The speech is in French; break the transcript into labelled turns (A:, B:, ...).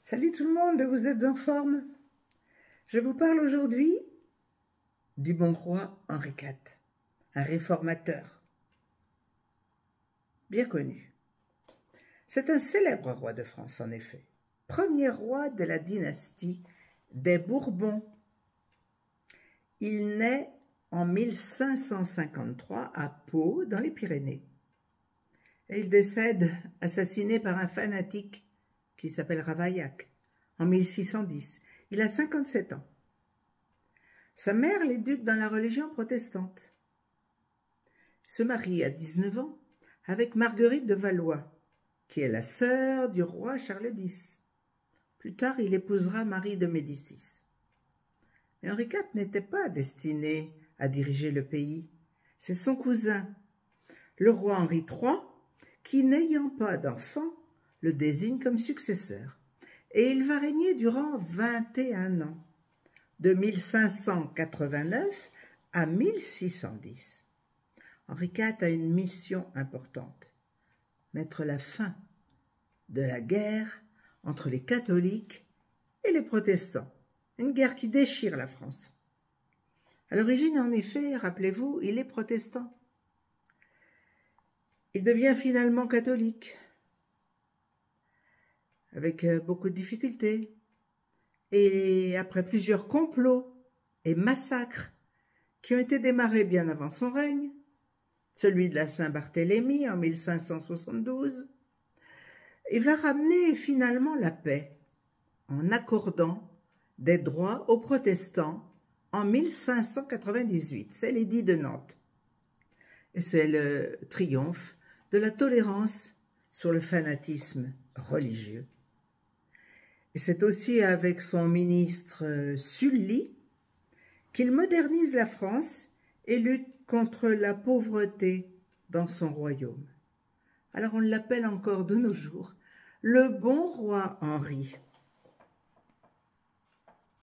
A: Salut tout le monde, vous êtes en forme? Je vous parle aujourd'hui du bon roi Henri IV, un réformateur bien connu. C'est un célèbre roi de France en effet, premier roi de la dynastie des Bourbons. Il naît en 1553 à Pau, dans les Pyrénées. Et il décède assassiné par un fanatique qui s'appelle Ravaillac en 1610. Il a 57 ans. Sa mère l'éduque dans la religion protestante. Il se marie à 19 ans avec Marguerite de Valois, qui est la sœur du roi Charles X. Plus tard, il épousera Marie de Médicis. Mais Henri IV n'était pas destiné à diriger le pays. C'est son cousin, le roi Henri III, qui, n'ayant pas d'enfant, le désigne comme successeur. Et il va régner durant 21 ans, de 1589 à 1610. Henri IV a une mission importante, mettre la fin de la guerre entre les catholiques et les protestants, une guerre qui déchire la France. À l'origine, en effet, rappelez-vous, il est protestant. Il devient finalement catholique, avec beaucoup de difficultés. Et après plusieurs complots et massacres qui ont été démarrés bien avant son règne, celui de la Saint-Barthélemy en 1572, il va ramener finalement la paix en accordant des droits aux protestants en 1598. C'est l'édit de Nantes. Et c'est le triomphe de la tolérance sur le fanatisme religieux. Et c'est aussi avec son ministre Sully qu'il modernise la France et lutte contre la pauvreté dans son royaume. Alors on l'appelle encore de nos jours le bon roi Henri.